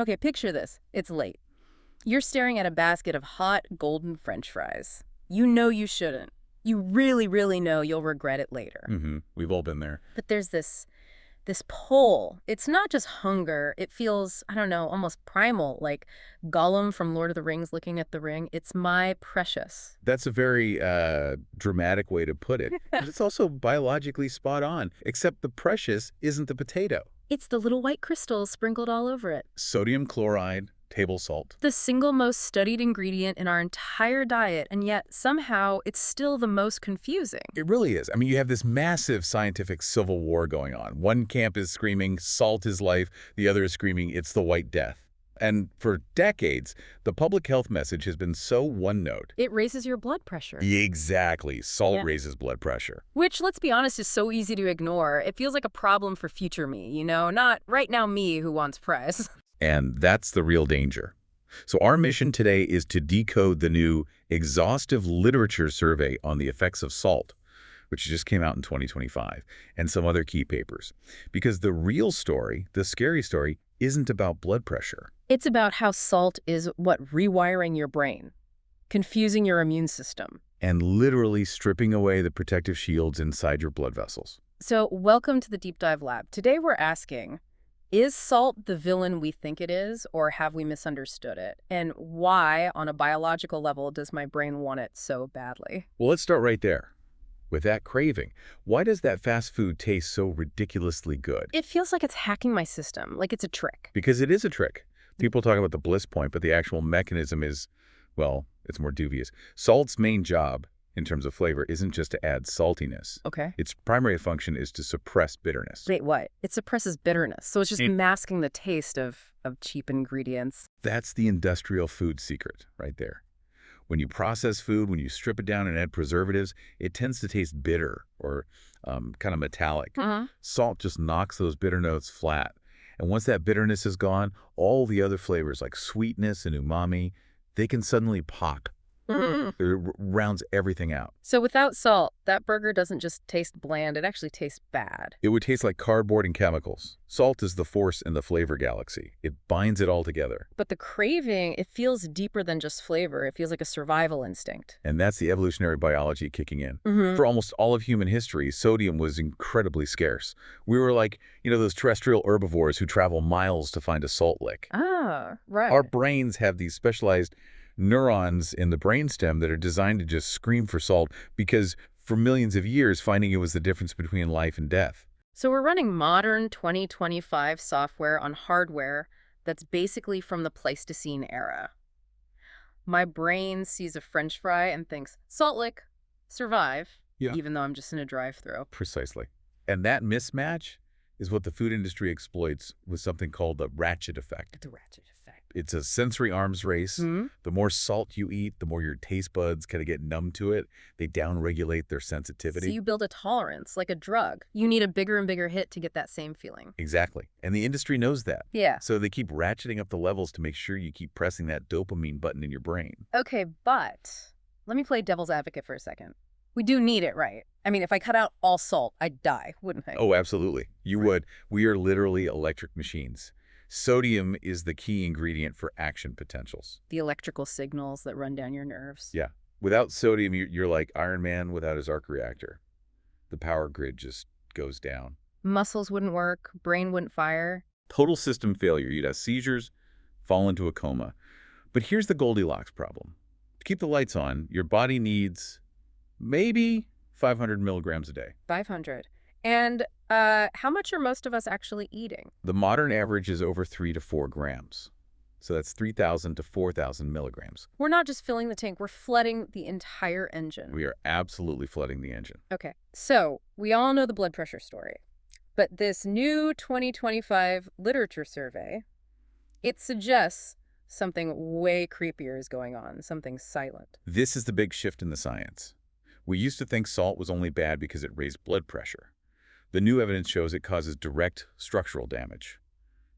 Okay, picture this. It's late. You're staring at a basket of hot, golden French fries. You know you shouldn't. You really, really know you'll regret it later. We've all been there. But there's this pull. It's not just hunger. It feels, I don't know, almost primal, like Gollum from Lord of the Rings looking at the ring. It's my precious. That's a very dramatic way to put it. But it's also biologically spot on, except the precious isn't the potato. It's the little white crystals sprinkled all over it. Sodium chloride, table salt. The single most studied ingredient in our entire diet, and yet somehow it's still the most confusing. It really is. I mean, you have this massive scientific civil war going on. One camp is screaming, salt is life. The other is screaming, it's the white death. And for decades, the public health message has been so one note. It raises your blood pressure. Exactly. Salt raises blood pressure. Which, let's be honest, is so easy to ignore. It feels like a problem for future me, you know, not right now me who wants fries. And that's the real danger. So our mission today is to decode the new exhaustive literature survey on the effects of salt, which just came out in 2025, and some other key papers. Because the real story, the scary story, isn't about blood pressure. It's about how salt is rewiring your brain, confusing your immune system. And literally stripping away the protective shields inside your blood vessels. So welcome to the Deep Dive Lab. Today we're asking, is salt the villain we think it is, or have we misunderstood it? And why, on a biological level, does my brain want it so badly? Well, let's start right there. With that craving, why does that fast food taste so ridiculously good? It feels like it's hacking my system, like it's a trick. Because it is a trick. People talk about the bliss point, but the actual mechanism is, well, it's more dubious. Salt's main job, in terms of flavor, isn't just to add saltiness. Okay. Its primary function is to suppress bitterness. Wait, what? It suppresses bitterness, so it's just masking the taste of cheap ingredients. That's the industrial food secret right there. When you process food, when you strip it down and add preservatives, it tends to taste bitter or kind of metallic. Salt just knocks those bitter notes flat. And once that bitterness is gone, all the other flavors like sweetness and umami, they can suddenly pop. It rounds everything out. So without salt, that burger doesn't just taste bland, it actually tastes bad. It would taste like cardboard and chemicals. Salt is the force in the flavor galaxy. It binds it all together. But the craving, it feels deeper than just flavor. It feels like a survival instinct. And that's the evolutionary biology kicking in. For almost all of human history, sodium was incredibly scarce. We were like, those terrestrial herbivores who travel miles to find a salt lick. Ah, right. Our brains have these specialized neurons in the brainstem that are designed to just scream for salt because for millions of years, finding it was the difference between life and death. So we're running modern 2025 software on hardware that's basically from the Pleistocene era. My brain sees a French fry and thinks, salt lick, survive, even though I'm just in a drive-thru. Precisely. And that mismatch is what the food industry exploits with something called the ratchet effect. The ratchet effect. It's a sensory arms race. The more salt you eat, the more your taste buds kind of get numb to it. They downregulate their sensitivity. So you build a tolerance, like a drug. You need a bigger and bigger hit to get that same feeling. Exactly. And the industry knows that. Yeah. So they keep ratcheting up the levels to make sure you keep pressing that dopamine button in your brain. Okay, but let me play devil's advocate for a second. We do need it, right? I mean, if I cut out all salt, I'd die, wouldn't I? Oh, absolutely. You would. We are literally electric machines. Sodium is the key ingredient for action potentials. The electrical signals that run down your nerves. Yeah. Without sodium, you're like Iron Man without his arc reactor. The power grid just goes down. Muscles wouldn't work, brain wouldn't fire. Total system failure. You'd have seizures, fall into a coma. But here's the Goldilocks problem. To keep the lights on, your body needs maybe 500 milligrams a day. 500. And how much are most of us actually eating? The modern average is over 3 to 4 grams. So that's 3,000 to 4,000 milligrams. We're not just filling the tank, we're flooding the entire engine. We are absolutely flooding the engine. Okay, so we all know the blood pressure story. But this new 2025 literature survey, it suggests something way creepier is going on, something silent. This is the big shift in the science. We used to think salt was only bad because it raised blood pressure. The new evidence shows it causes direct structural damage,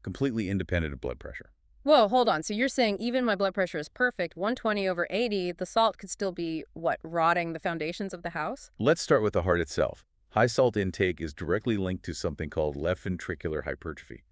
completely independent of blood pressure. Whoa, hold on. So you're saying even my blood pressure is perfect, 120/80, the salt could still be, rotting the foundations of the house? Let's start with the heart itself. High salt intake is directly linked to something called left ventricular hypertrophy,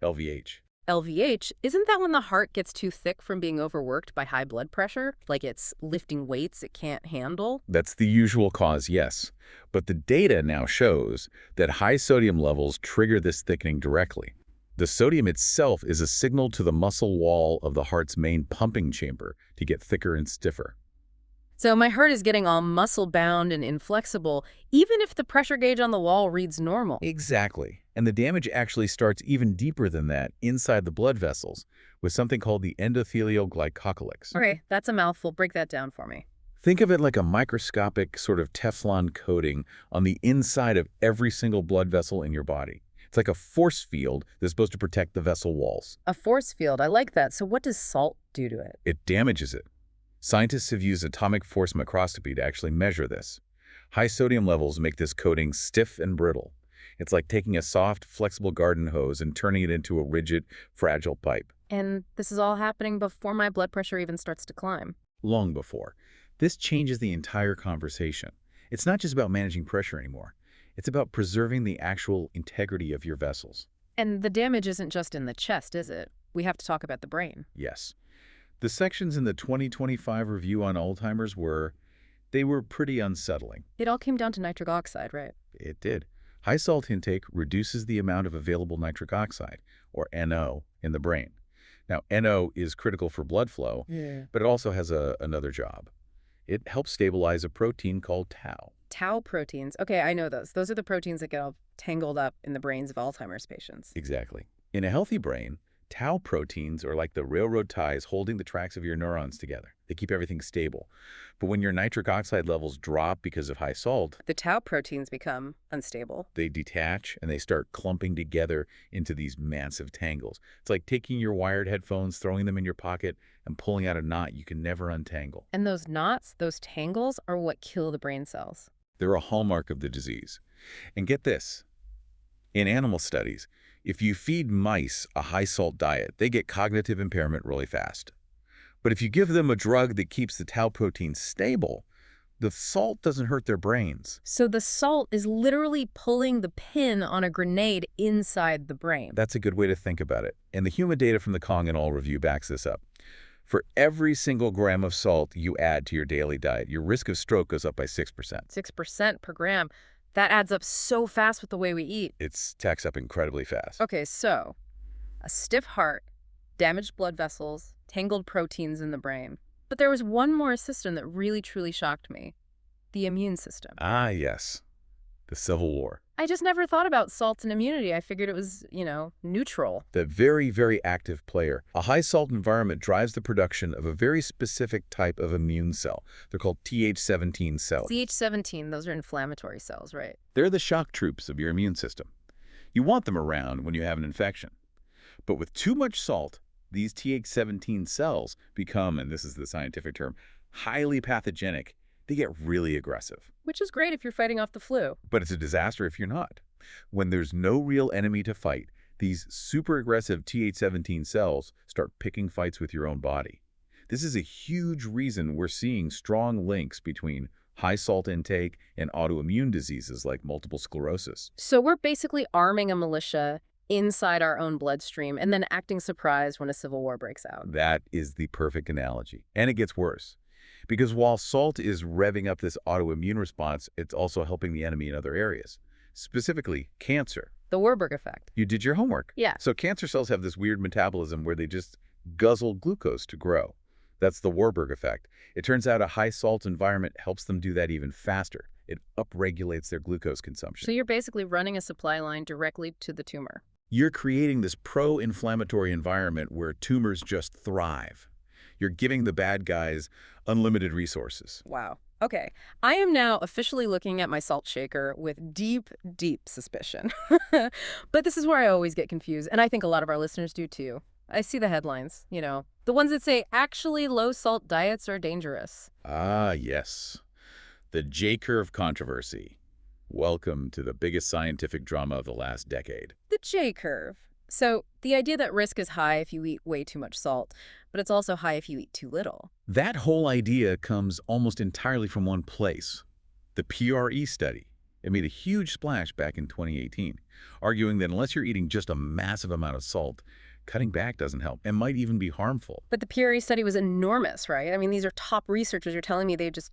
LVH. LVH, isn't that when the heart gets too thick from being overworked by high blood pressure? Like it's lifting weights it can't handle? That's the usual cause, yes. But the data now shows that high sodium levels trigger this thickening directly. The sodium itself is a signal to the muscle wall of the heart's main pumping chamber to get thicker and stiffer. So my heart is getting all muscle-bound and inflexible, even if the pressure gauge on the wall reads normal. Exactly. And the damage actually starts even deeper than that, inside the blood vessels, with something called the endothelial glycocalyx. Okay, that's a mouthful. Break that down for me. Think of it like a microscopic sort of Teflon coating on the inside of every single blood vessel in your body. It's like a force field that's supposed to protect the vessel walls. A force field, I like that. So what does salt do to it? It damages it. Scientists have used atomic force microscopy to actually measure this. High sodium levels make this coating stiff and brittle. It's like taking a soft, flexible garden hose and turning it into a rigid, fragile pipe. And this is all happening before my blood pressure even starts to climb. Long before. This changes the entire conversation. It's not just about managing pressure anymore. It's about preserving the actual integrity of your vessels. And the damage isn't just in the chest, is it? We have to talk about the brain. Yes. The sections in the 2025 review on Alzheimer's they were pretty unsettling. It all came down to nitric oxide, right? It did. High salt intake reduces the amount of available nitric oxide, or NO, in the brain. Now, NO is critical for blood flow, but it also has another job. It helps stabilize a protein called tau. Tau proteins. Okay, I know those. Those are the proteins that get all tangled up in the brains of Alzheimer's patients. Exactly. In a healthy brain, tau proteins are like the railroad ties holding the tracks of your neurons together. They keep everything stable. But when your nitric oxide levels drop because of high salt, The tau proteins become unstable. they detach and they start clumping together into these massive tangles. It's like taking your wired headphones, throwing them in your pocket, and pulling out a knot you can never untangle. And those knots, those tangles, are what kill the brain cells. They're a hallmark of the disease. And get this, in animal studies, if you feed mice a high-salt diet, they get cognitive impairment really fast. But if you give them a drug that keeps the tau protein stable, the salt doesn't hurt their brains. So the salt is literally pulling the pin on a grenade inside the brain. That's a good way to think about it. And the human data from the Kong et al. Review backs this up. For every single gram of salt you add to your daily diet, your risk of stroke goes up by 6%. 6% per gram. That adds up so fast with the way we eat. It stacks up incredibly fast. Okay, so a stiff heart, damaged blood vessels, tangled proteins in the brain. But there was one more system that really truly shocked me. The immune system. Ah, yes. The Civil War. I just never thought about salts and immunity. I figured it was, neutral. The very, very active player. A high-salt environment drives the production of a very specific type of immune cell. They're called Th17 cells. Th17, those are inflammatory cells, right? They're the shock troops of your immune system. You want them around when you have an infection. But with too much salt, these Th17 cells become, and this is the scientific term, highly pathogenic. They get really aggressive. Which is great if you're fighting off the flu. But it's a disaster if you're not. When there's no real enemy to fight, these super aggressive Th17 cells start picking fights with your own body. This is a huge reason we're seeing strong links between high salt intake and autoimmune diseases like multiple sclerosis. So we're basically arming a militia inside our own bloodstream and then acting surprised when a civil war breaks out. That is the perfect analogy. And it gets worse. Because while salt is revving up this autoimmune response, it's also helping the enemy in other areas, specifically cancer. The Warburg effect. You did your homework. Yeah. So cancer cells have this weird metabolism where they just guzzle glucose to grow. That's the Warburg effect. It turns out a high salt environment helps them do that even faster. It upregulates their glucose consumption. So you're basically running a supply line directly to the tumor. You're creating this pro-inflammatory environment where tumors just thrive. You're giving the bad guys unlimited resources. Wow. Okay. I am now officially looking at my salt shaker with deep, deep suspicion. But this is where I always get confused, and I think a lot of our listeners do too. I see the headlines, the ones that say, actually low-salt diets are dangerous. Ah, yes. The J-curve controversy. Welcome to the biggest scientific drama of the last decade. The J-curve. So the idea that risk is high if you eat way too much salt, but it's also high if you eat too little. That whole idea comes almost entirely from one place, the PRE study. It made a huge splash back in 2018, arguing that unless you're eating just a massive amount of salt, Cutting back doesn't help and might even be harmful. But the PRE study was enormous, right? I mean, these are top researchers. You're telling me they just,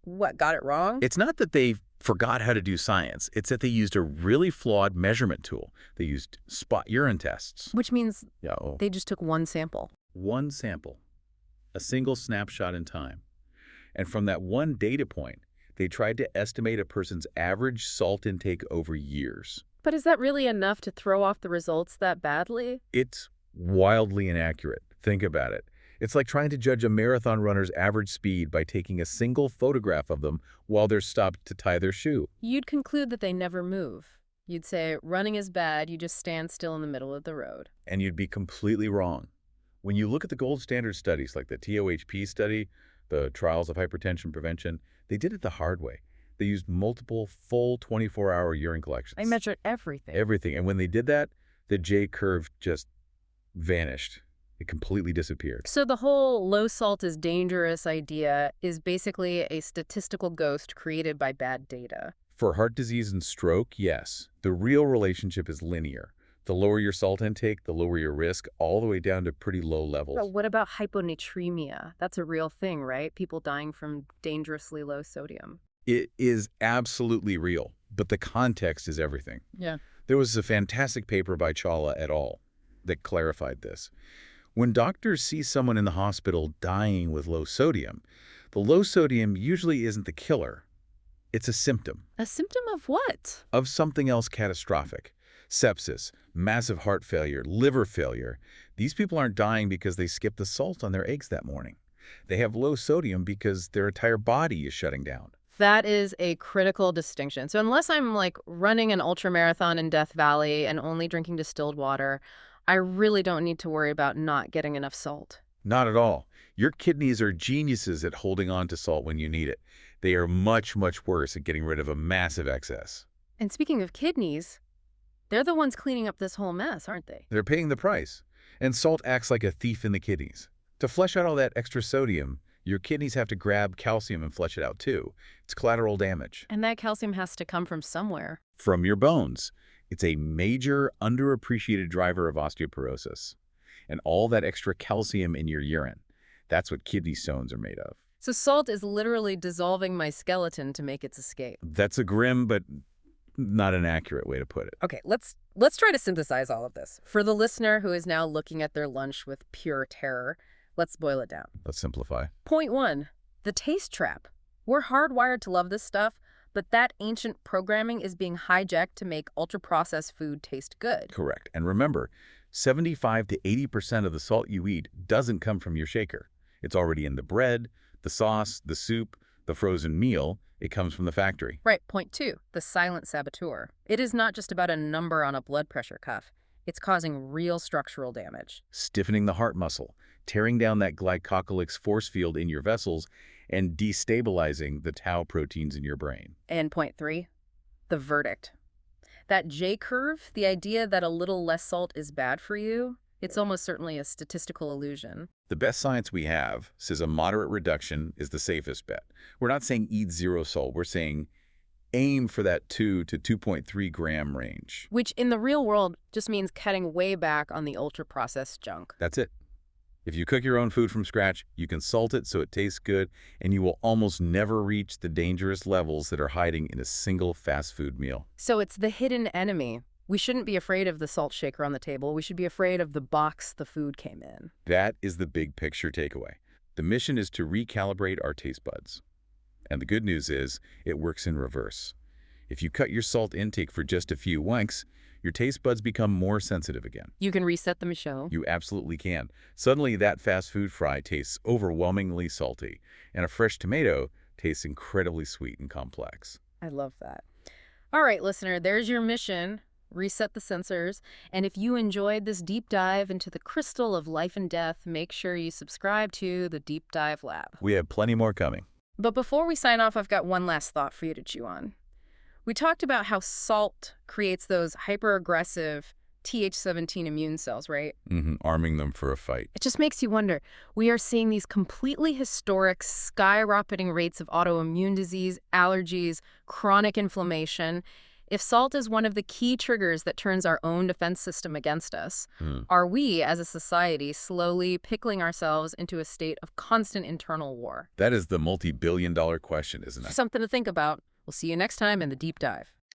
what, got it wrong? It's not that they forgot how to do science. It's that they used a really flawed measurement tool. They used spot urine tests. Which means Yeah, they just took one sample. one sample, a single snapshot in time. And from that one data point, they tried to estimate a person's average salt intake over years. But is that really enough to throw off the results that badly? It's wildly inaccurate. Think about it. It's like trying to judge a marathon runner's average speed by taking a single photograph of them while they're stopped to tie their shoe. You'd conclude that they never move. You'd say, running is bad, you just stand still in the middle of the road. And you'd be completely wrong. When you look at the gold standard studies like the TOHP study, the Trials of Hypertension Prevention, they did it the hard way. They used multiple full 24-hour urine collections. I measured everything. Everything. And when they did that, the J-curve just vanished. It completely disappeared. So the whole low salt is dangerous idea is basically a statistical ghost created by bad data. For heart disease and stroke, yes. The real relationship is linear. The lower your salt intake, the lower your risk, all the way down to pretty low levels. But what about hyponatremia? That's a real thing, right? People dying from dangerously low sodium. It is absolutely real, but the context is everything. Yeah. There was a fantastic paper by Chawla et al. That clarified this. When doctors see someone in the hospital dying with low sodium, the low sodium usually isn't the killer. It's a symptom. A symptom of what? Of something else catastrophic. Sepsis, massive heart failure, liver failure. These people aren't dying because they skipped the salt on their eggs that morning. They have low sodium because their entire body is shutting down. That is a critical distinction. So unless I'm like running an ultramarathon in Death Valley and only drinking distilled water, I really don't need to worry about not getting enough salt. Not at all. Your kidneys are geniuses at holding on to salt when you need it. They are much, much worse at getting rid of a massive excess. And speaking of kidneys, they're the ones cleaning up this whole mess, aren't they? They're paying the price. And salt acts like a thief in the kidneys. To flush out all that extra sodium, your kidneys have to grab calcium and flush it out too. It's collateral damage. And that calcium has to come from somewhere. From your bones. It's a major, underappreciated driver of osteoporosis. And all that extra calcium in your urine. That's what kidney stones are made of. So salt is literally dissolving my skeleton to make its escape. That's a grim but not an accurate way to put it. Okay, let's try to synthesize all of this. For the listener who is now looking at their lunch with pure terror, let's boil it down. Let's simplify. Point 1, the taste trap. We're hardwired to love this stuff, but that ancient programming is being hijacked to make ultra-processed food taste good. Correct. And remember, 75 to 80% of the salt you eat doesn't come from your shaker. It's already in the bread, the sauce, the soup, the frozen meal. It comes from the factory. Right. Point 2, the silent saboteur. It is not just about a number on a blood pressure cuff. It's causing real structural damage. Stiffening the heart muscle, tearing down that glycocalyx force field in your vessels, and destabilizing the tau proteins in your brain. And point 3, the verdict. That J-curve, the idea that a little less salt is bad for you, it's almost certainly a statistical illusion. The best science we have says a moderate reduction is the safest bet. We're not saying eat zero salt. We're saying aim for that 2 to 2.3 gram range. Which in the real world just means cutting way back on the ultra-processed junk. That's it. If you cook your own food from scratch, you can salt it so it tastes good, and you will almost never reach the dangerous levels that are hiding in a single fast food meal. So it's the hidden enemy. We shouldn't be afraid of the salt shaker on the table. We should be afraid of the box the food came in. That is the big picture takeaway. The mission is to recalibrate our taste buds. And the good news is, it works in reverse. If you cut your salt intake for just a few winks, your taste buds become more sensitive again. You can reset the Michelle. You absolutely can. Suddenly, that fast food fry tastes overwhelmingly salty, and a fresh tomato tastes incredibly sweet and complex. I love that. All right, listener, there's your mission. Reset the sensors. And if you enjoyed this deep dive into the crystal of life and death, make sure you subscribe to the Deep Dive Lab. We have plenty more coming. But before we sign off, I've got one last thought for you to chew on. We talked about how salt creates those hyper-aggressive Th17 immune cells, right? Arming them for a fight. It just makes you wonder. We are seeing these completely historic, skyrocketing rates of autoimmune disease, allergies, chronic inflammation. If salt is one of the key triggers that turns our own defense system against us, Hmm. are we, as a society, slowly pickling ourselves into a state of constant internal war? That is the multi-billion-dollar question, isn't it? Something to think about. We'll see you next time in the deep dive.